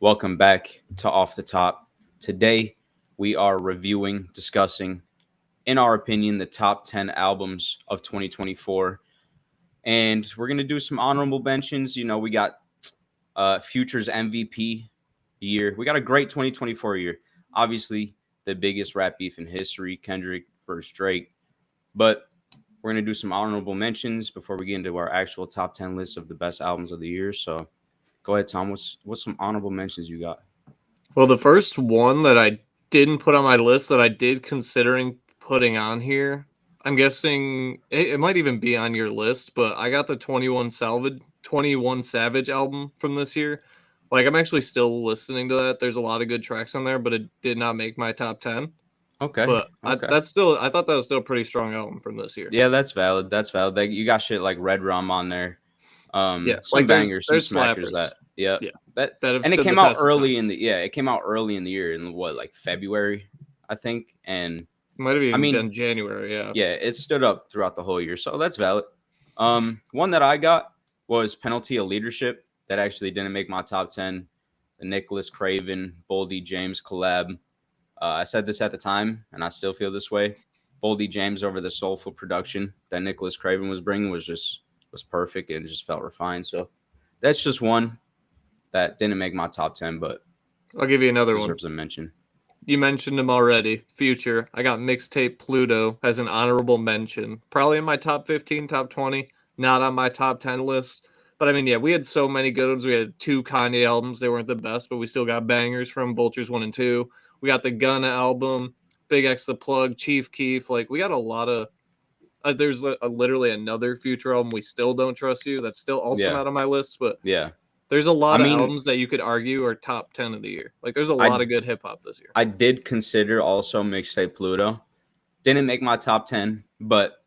Welcome back to Off the Top. Today, we are discussing, in our opinion, the top 10 albums of 2024. And we're going to do some honorable mentions. We got Future's MVP year. We got a great 2024 year. Obviously, the biggest rap beef in history, Kendrick versus Drake. But we're going to do some honorable mentions before we get into our actual top 10 list of the best albums of the year. So go ahead, Tom. What's some honorable mentions you got? Well, the first one that I didn't put on my list that I did considering putting on here, I'm guessing it might even be on your list, but I got the 21 Savage album from this year. Like, I'm actually still listening to that. There's a lot of good tracks on there, but it did not make my top 10. Okay. But I thought that was still a pretty strong album from this year. Yeah, that's valid. That's valid. You got shit like Red Rum on there. Yeah, Some like bangers, some there's smackers slappers. yeah. Yeah, That that have and it stood the came out test of time. it came out early in the year in like February, I think. And It might have even I mean, been January, yeah. yeah, it stood up throughout the whole year. So that's valid. One that I got was Penalty of Leadership that actually didn't make my top 10. The Nicholas Craven, Boldy James collab. I said this at the time, and I still feel this way. Boldy James over the soulful production that Nicholas Craven was bringing was perfect, and it just felt refined. So that's just one that didn't make my top 10, but I'll give you another one. deserves a mention. You mentioned him already. Future. I got Mixtape Pluto as an honorable mention. Probably in my top 15, top 20. Not on my top 10 list. But I mean, yeah, we had so many good ones. We had 2 Kanye albums. They weren't the best, but we still got bangers from Vultures 1 and 2. We got the Gunna album, Big X The Plug, Chief Keef. Like, we got a lot of. There's literally another Future album, We Still Don't Trust You. That's still also not on my list, but Yeah. there's a lot of albums that you could argue are top 10 of the year. Like, there's a lot of good hip hop this year. I did consider also Mixtape Pluto. Didn't make my top 10, but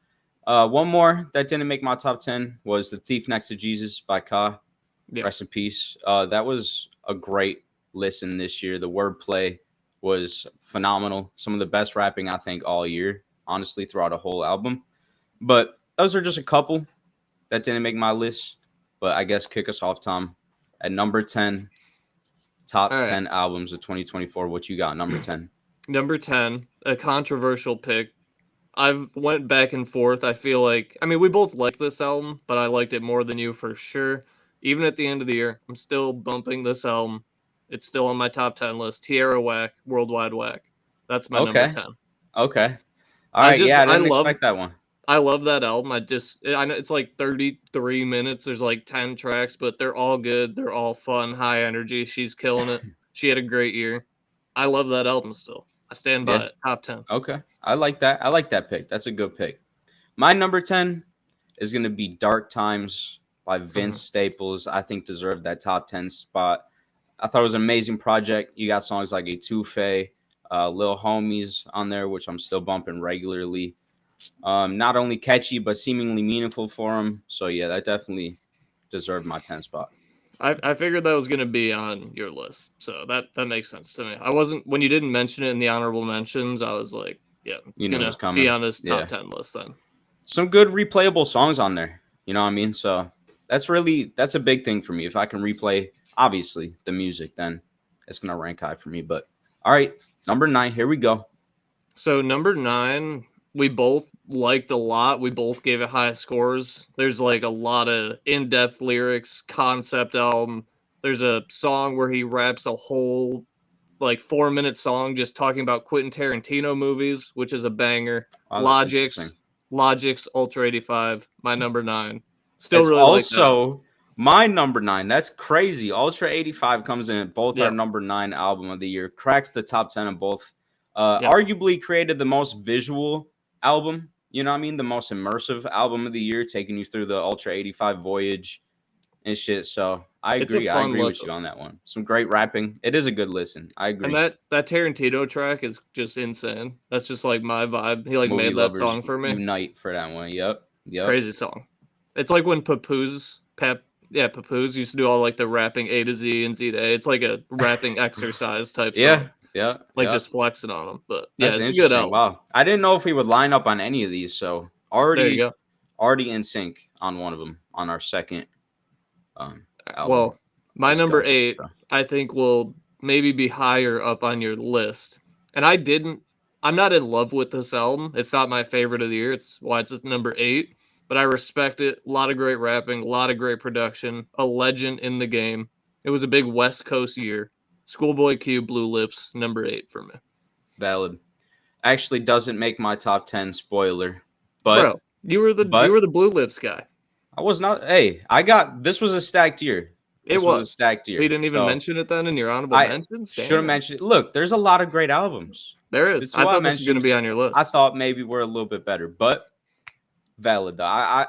one more that didn't make my top 10 was The Thief Next to Jesus by Ka. Yeah. Rest in peace. That was a great listen this year. The wordplay was phenomenal. Some of the best rapping, I think, all year, honestly, throughout a whole album. But those are just a couple that didn't make my list. But I guess kick us off, Tom. At number 10, top 10 albums of 2024. What you got, number 10? Number 10, a controversial pick. I've went back and forth. I feel like, I mean, we both like this album, but I liked it more than you for sure. Even at the end of the year, I'm still bumping this album. It's still on my top 10 list. Tierra Whack, Worldwide Whack. That's my number 10. Okay. All right. I didn't expect that one. I love that album. I know it's like 33 minutes. There's like 10 tracks, but they're all good. They're all fun, high energy. She's killing it. She had a great year. I love that album still. I stand by it. Top 10. Okay. I like that. I like that pick. That's a good pick. My number 10 is going to be Dark Times by Vince Staples. I think deserved that top 10 spot. I thought it was an amazing project. You got songs like Etufe, Lil Homies on there, which I'm still bumping regularly. Not only catchy, but seemingly meaningful for him. So, yeah, that definitely deserved my 10 spot. I figured that was going to be on your list. So that makes sense to me. When you didn't mention it in the honorable mentions, I was like, yeah, it's going to be on his top 10 list then. Some good replayable songs on there. You know what I mean? So that's a big thing for me. If I can replay, obviously, the music, then it's going to rank high for me. But all right, number 9, here we go. So number 9, we both liked a lot. We both gave it high scores. There's like a lot of in-depth lyrics, concept album. There's a song where he raps a whole like 4-minute song just talking about Quentin Tarantino movies, which is a banger. Wow, Logic's Ultra 85, my number 9. Still it's really also like my number 9. That's crazy. Ultra 85 comes in at both our number 9 album of the year. Cracks the top 10 of both. Arguably created the most visual album. You know what I mean? The most immersive album of the year, taking you through the Ultra 85 voyage and shit. So I agree. I agree with you on that one. Some great rapping. It is a good listen. I agree. And that Tarantino track is just insane. That's just like my vibe. He like movie made that song for me. Unite for that one. Yep. Crazy song. It's like when Papoose used to do all like the rapping A to Z and Z to A. It's like a rapping exercise type song. Yeah. Just flexing on them. But that's it's a good album. Wow. I didn't know if we would line up on any of these. So already in sync on one of them on our second album. Well, My number discuss. 8, So I think, will maybe be higher up on your list. And I'm not in love with this album. It's not my favorite of the year. It's why it's at number 8. But I respect it. A lot of great rapping, a lot of great production, a legend in the game. It was a big West Coast year. Schoolboy Q, Blue Lips, number 8 for me. valid. Actually, doesn't make my top 10 spoiler, but Bro, you were the Blue Lips guy. I was not. Hey, I got this was a stacked year. It This was a was. stacked We year. didn't even So mention it then in your honorable I mentions? should have Damn. mentioned it. Look, there's a lot of great albums. There is. That's I why I thought this was going to mentioned. be on your I list. thought maybe we're a little bit better, but valid though. I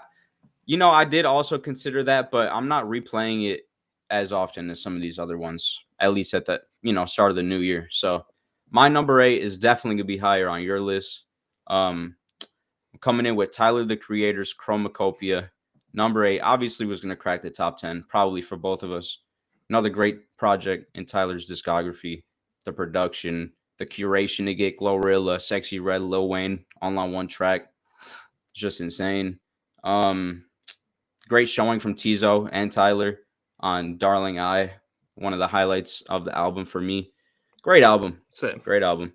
did also consider that, but I'm not replaying it as often as some of these other ones. At least at the start of the new year. So my number 8 is definitely gonna be higher on your list. Um, coming in with Tyler the Creator's Chromacopia. Number 8 obviously was gonna crack the top 10, probably for both of us. Another great project in Tyler's discography. The production, the curation to get Glorilla, Sexy Red, Lil Wayne all on one track. Just insane. Um, Great showing from Tizo and Tyler on Darling I, one of the highlights of the album for me. Great album. Same. Great album.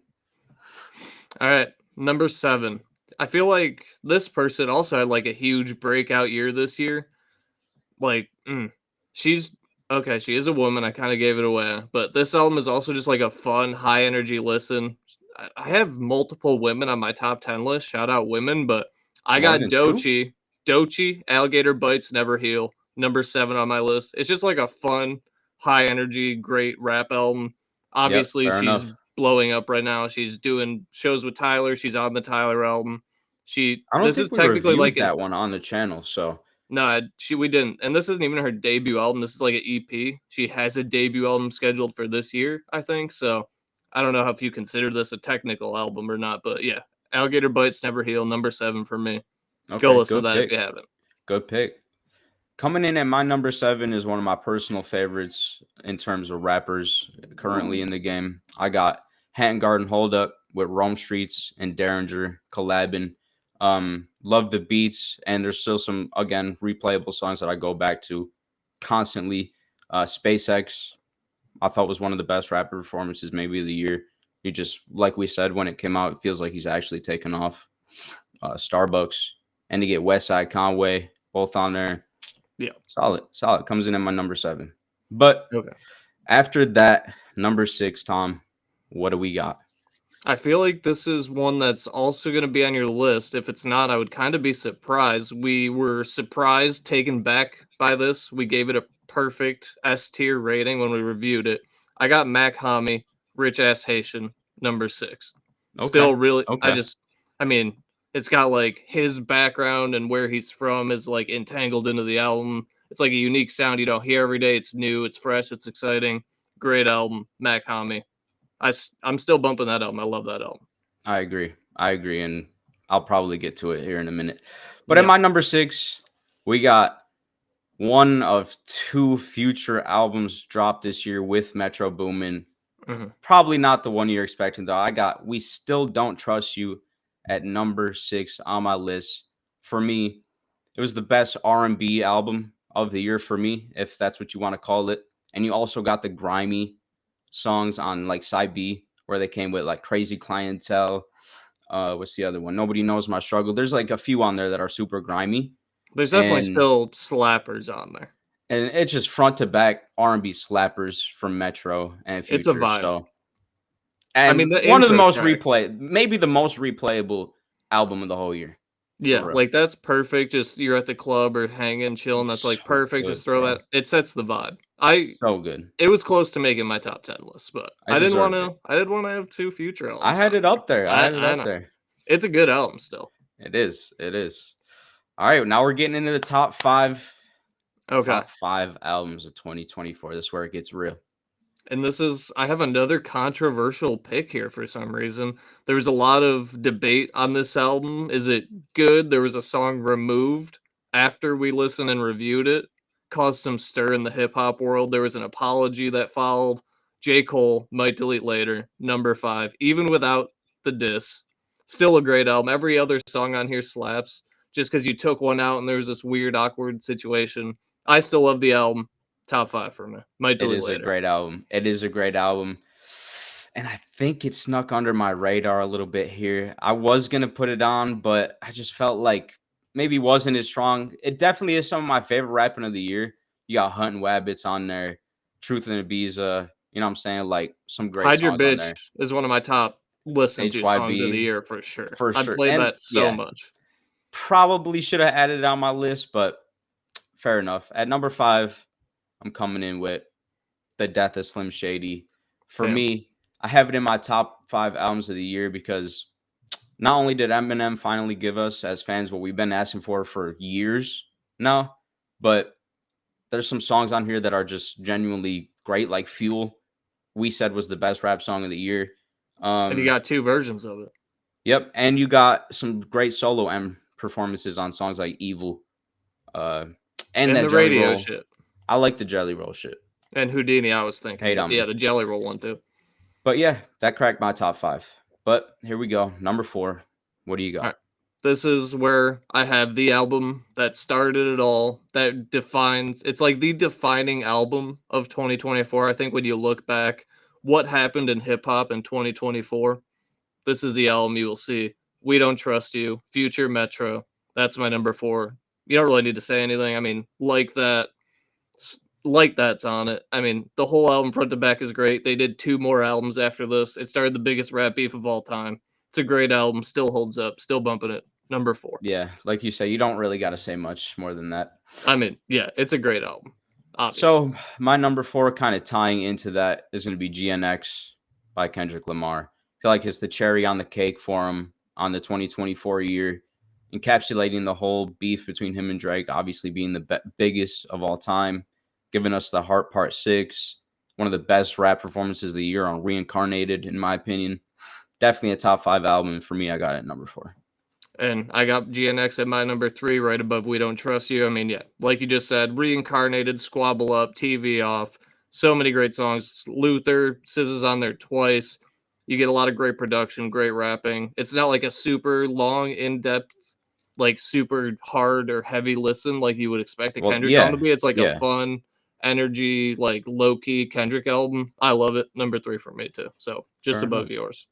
All right, number 7. I feel like this person also had like a huge breakout year this year. Like, she's okay. She is a woman. I kind of gave it away, but this album is also just like a fun, high energy listen. I have multiple women on my top 10 list. Shout out women, but I More got than two? Dochi, Alligator Bites Never Heal, number 7 on my list. It's just like a fun, high energy, great rap album. Yep, Obviously, fair she's enough. blowing up right now. She's doing shows with Tyler. She's on the Tyler album. I don't This is think we technically like reviewed an that one on the channel, so no, we didn't. And this isn't even her debut album. This is like an EP. She has a debut album scheduled for this year, I think. So I don't know if you consider this a technical album or not, but yeah. Alligator Bites Never Heal, number 7 for me. Go okay, listen to good that if pick. you haven't. Good pick. Coming in at my number 7 is one of my personal favorites in terms of rappers currently in the game. I got Hatton Garden Hold Up with Rome Streets and Derringer collabing. Love the beats, and there's still some, again, replayable songs that I go back to constantly. SpaceX, I thought was one of the best rapper performances maybe of the year. He just, like we said, when it came out, it feels like he's actually taken off. Starbucks, and to get Westside Conway both on there. Yeah. Solid. Comes in at my number 7. But Okay. after that, number 6, Tom, what do we got? I feel like this is one that's also going to be on your list. If it's not, I would kind of be surprised. We were surprised, taken back by this. We gave it a perfect S tier rating when we reviewed it. I got Mac Hami, Rich Ass Haitian, number 6. Okay. Still really, Okay. I mean, it's got like his background and where he's from is like entangled into the album. It's like a unique sound you don't hear every day. It's new, it's fresh, it's exciting. Great album, Mac Hami. I'm still bumping that album. I love that album. I agree. And I'll probably get to it here in a minute. But at Yeah. my number 6, we got one of 2 future albums dropped this year with Metro Boomin. Mhm. Probably not the one you're expecting, though. I got We Still Don't Trust You at number 6 on my list. For me, it was the best R&B album of the year for me, if that's what you want to call it. And you also got the grimy songs on like side B, where they came with like Crazy Clientele. What's the other one? Nobody Knows My Struggle. There's like a few on there that are super grimy, There's definitely and still slappers on there. it's just front to back R&B slappers from Metro and It's a Future. vibe. So, I mean, and the one of the intro most track. maybe the most replayable album of the whole year, for Yeah, real. like that's perfect. Just you're at the club or hanging, chilling. That's like So perfect. good, Just throw bro. that. It sets the vibe. So good. It was close to making my top 10 list, but I deserved it. I didn't want to have 2 future I albums had on it up there. there. I had it I up know. there. It's a good album still. It is. It is. All right. Now we're getting into the top five. Okay. Top 5 albums of 2024. This is where it gets real. And I have another controversial pick here for some reason. There was a lot of debate on this album. Is it good? There was a song removed after we listened and reviewed it, caused some stir in the hip hop world. There was an apology that followed. J. Cole, Might Delete Later, number 5, even without the diss. Still a great album. Every other song on here slaps. Just because you took one out and there was this weird, awkward situation. I still love the album. top 5 for me. Might It delete is a later. great album. It is a great album. And I think it snuck under my radar a little bit here. I was going to put it on, but I just felt like maybe wasn't as strong. It definitely is some of my favorite rapping of the year. You got Hunt and Wabbits on there, Truth and Ibiza. You know what I'm saying? Like some great Hide Your songs on Bitch there. is one of my top listened to songs of the HYB year for sure. for I'd sure. play And that so yeah, much. probably should have added it on my list, but fair enough. At number 5, I'm coming in with The Death of Slim Shady. For Damn. me, I have it in my top 5 albums of the year because not only did Eminem finally give us as fans what we've been asking for years now, but there's some songs on here that are just genuinely great, like Fuel. We said was the best rap song of the year. And you got 2 versions of it. Yep, and you got some great solo M performances on songs like Evil, uh, and And that the Jelly radio Roll. shit. I like the Jelly Roll shit. And Houdini, I was thinking. Hate But on yeah, me. the Jelly Roll one too. But yeah, that cracked my top 5. But here we go. Number 4. What do you All right. got? This is where I have the album that started it all, that defines, it's like the defining album of 2024. I think when you look back, what happened in hip hop in 2024, this is the album you will see. We Don't Trust You, Future Metro. That's my number 4. You don't really need to say anything. I mean, like that's on it. I mean, the whole album front to back is great. They did 2 more albums after this. It started the biggest rap beef of all time. It's a great album, still holds up, still bumping it. Number 4. Yeah, like you say, you don't really got to say much more than that. I mean, yeah, it's a great album. Obviously. So my number 4, kind of tying into that, is going to be GNX by Kendrick Lamar. I feel like it's the cherry on the cake for him on the 2024 year, encapsulating the whole beef between him and Drake, obviously being the biggest of all time, giving us the Heart Part 6, one of the best rap performances of the year on Reincarnated, in my opinion. Definitely a top 5 album, and for me, I got it at number 4. And I got GNX at my number 3, right above We Don't Trust You. I mean, yeah, like you just said, Reincarnated, Squabble Up, TV Off. So many great songs. Luther, SZA's on there twice. You get a lot of great production, great rapping. It's not like a super long, in-depth, like super hard or heavy listen like you would expect a Well, Kendrick album to yeah, be. It's like a yeah, fun, energy, like low-key Kendrick album. I love it. Number 3 for me, too. So just fair enough. above yours.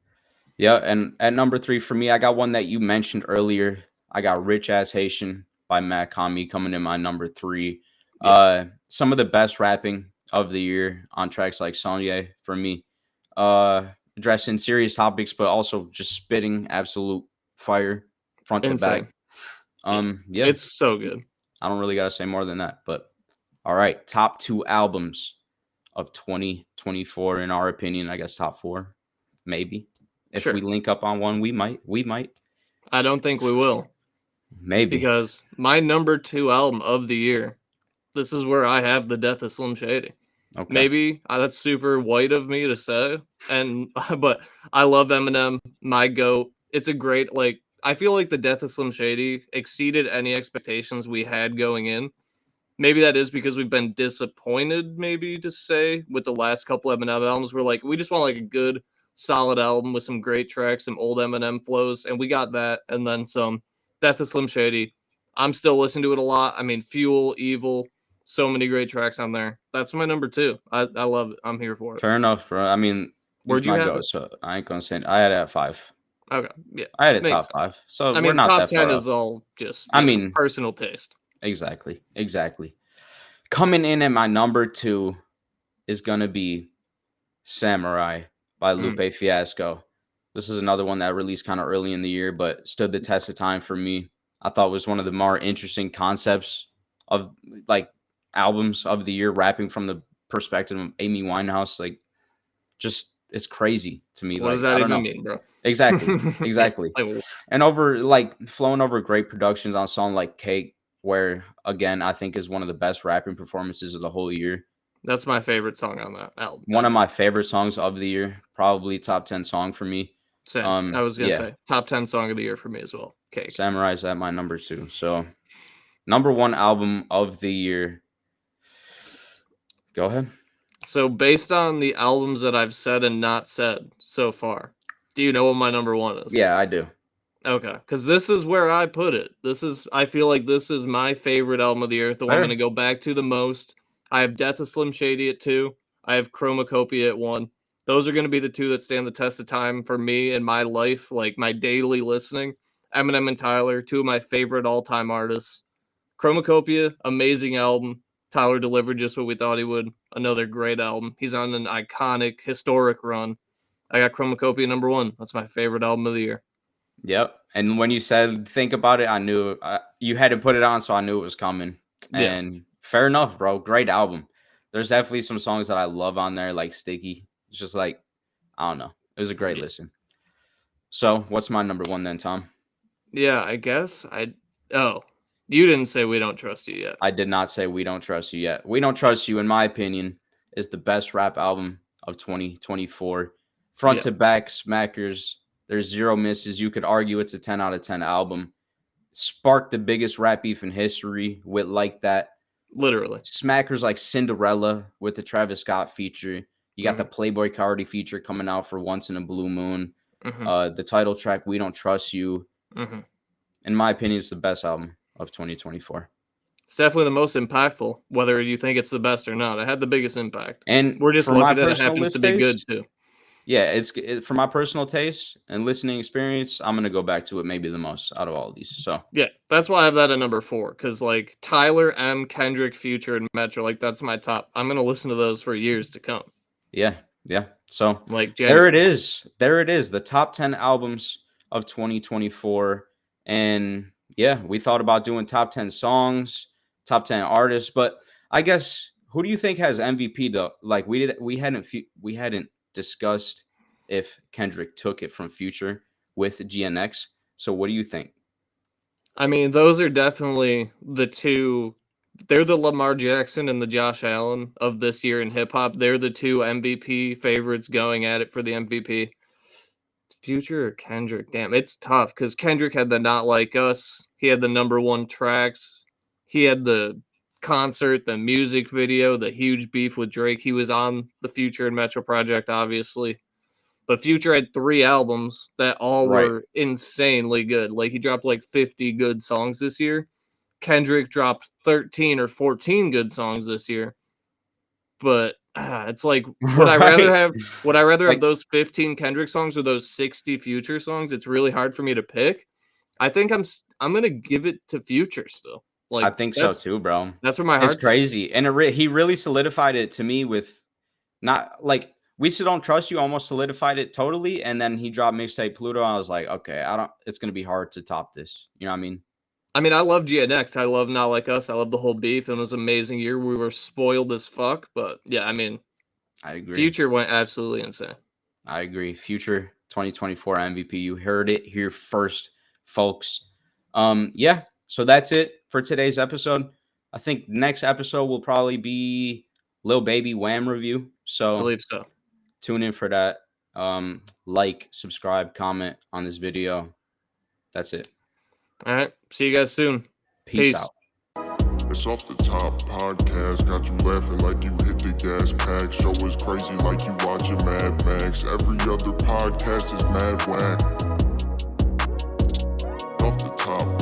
Yeah, and at number 3 for me, I got one that you mentioned earlier. I got Rich Ass Haitian by Matt Kami coming in my number 3. Yeah. Some of the best rapping of the year on tracks like Sonye for me. Addressing serious topics, but also just spitting absolute fire front to back. Insane. Yeah, It's so good. I don't really got to say more than that. But all right, top 2 albums of 2024 in our opinion. I guess top 4, maybe. If Sure. we link up on one, we might. I don't think we will. Maybe. Because my number 2 album of the year, this is where I have The Death of Slim Shady. Okay. Maybe that's super white of me to say, but I love Eminem, my GOAT. It's a great, like, I feel like The Death of Slim Shady exceeded any expectations we had going in. Maybe that is because we've been disappointed, maybe to say, with the last couple Eminem albums. We're like, we just want like a good, solid album with some great tracks, some old Eminem flows, and we got that, and then some. Death of Slim Shady. I'm still listening to it a lot. I mean, Fuel, Evil, so many great tracks on there. That's my number 2. I love it. I'm here for it. Fair enough, bro. I mean, Where'd he's you my have go, it? so I ain't gonna say. I had it at 5. Okay, yeah, I had it makes top sense. 5, so I we're mean, not top that 10 far off. is all just I mean, personal taste. exactly. Coming in at my number 2 is gonna be Samurai by Lupe Fiasco. This is another one that released kind of early in the year, but stood the test of time for me. I thought it was one of the more interesting concepts of like albums of the year, rapping from the perspective of Amy Winehouse. Like, just it's crazy to me. What does Like, that I don't even know. mean, bro? Exactly. Yeah, like, And over like flowing over great productions on a song like Cake, where again I think is one of the best rapping performances of the whole year. that's my favorite song on that album. One of my favorite songs of the year, probably top 10 song for me. Same. I was gonna Yeah, say top 10 song of the year for me as well. Cake. Samurai's at my number 2. So number 1 album of the year. Go ahead. So based on the albums that I've said and not said so far, do you know what my number 1 is? Yeah, I do. Okay, because this is where I put it. I feel like this is my favorite album of the year, the one I'm Fair. going to go back to the most. I have Death of Slim Shady at 2. I have Chromacopia at 1. Those are going to be the two that stand the test of time for me in my life, like my daily listening. Eminem and Tyler, two of my favorite all-time artists. Chromacopia, amazing album. Tyler delivered just what we thought he would. Another great album. He's on an iconic, historic run. I got Chromacopia number 1. That's my favorite album of the year. Yep. And when you said think about it, I knew you had to put it on, so I knew it was coming. Yeah. And fair enough, bro. Great album. There's definitely some songs that I love on there, like Sticky. It's just like, I don't know. It was a great listen. So what's my number 1 then, Tom? Yeah, I guess you didn't say We Don't Trust You Yet. I did not say We Don't Trust You Yet. We Don't Trust You, in my opinion, is the best rap album of 2024. Front to back smackers. There's zero misses. You could argue it's a 10 out of 10 album. Sparked the biggest rap beef in history with Like That. Literally. Smackers like Cinderella with the Travis Scott feature. You got the Playboy Cardi feature coming out for Once in a Blue Moon. The title track, We Don't Trust You. In my opinion, it's the best album of 2024. It's definitely the most impactful, whether you think it's the best or not. It had the biggest impact. And we're just lucky that it happens to be good, too. Yeah, it's for my personal taste and listening experience, I'm going to go back to it maybe the most out of all of these. So yeah, that's why I have that at number 4, because like Tyler, M, Kendrick, Future, and Metro, like that's my top. I'm going to listen to those for years to come. Yeah. So like there it is. The top 10 albums of 2024. And yeah, we thought about doing top 10 songs, top 10 artists, but I guess who do you think has MVP though? Like we hadn't discussed if Kendrick took it from Future with GNX. So what do you think? I mean, those are definitely the two. They're the Lamar Jackson and the Josh Allen of this year in hip hop. They're the two MVP favorites going at it for the MVP. Future or Kendrick? Damn, it's tough because Kendrick had the Not Like Us. He had the number 1 tracks. He had the concert, the music video, the huge beef with Drake. He was on the Future and Metro project, obviously. But Future had 3 albums that all were insanely good. Like he dropped like 50 good songs this year. Kendrick dropped 13 or 14 good songs this year. But it's like, would I rather have those 15 Kendrick songs or those 60 Future songs? It's really hard for me to pick. I think I'm gonna give it to Future still. Like I think so too, bro. That's where my heart's It's crazy, and he really solidified it to me with not like We Still Don't Trust You. Almost solidified it totally, and then he dropped mixtape Pluto. And I was like, okay, it's gonna be hard to top this. You know what I mean? I mean, I love GNX. I love Not Like Us. I love the whole beef. It was an amazing year. We were spoiled as fuck. But yeah, I mean, I agree. Future went absolutely insane. I agree. Future 2024 MVP. You heard it here first, folks. Yeah. So that's it for today's episode. I think next episode will probably be Lil Baby Wham review. So I believe so. Tune in for that. Like, subscribe, comment on this video. That's it. All right. See you guys soon. Peace out. It's Off the Top podcast, got you laughing like you hit the gas pack. Show is crazy like you watching Mad Max. Every other podcast is mad whack. Off the Top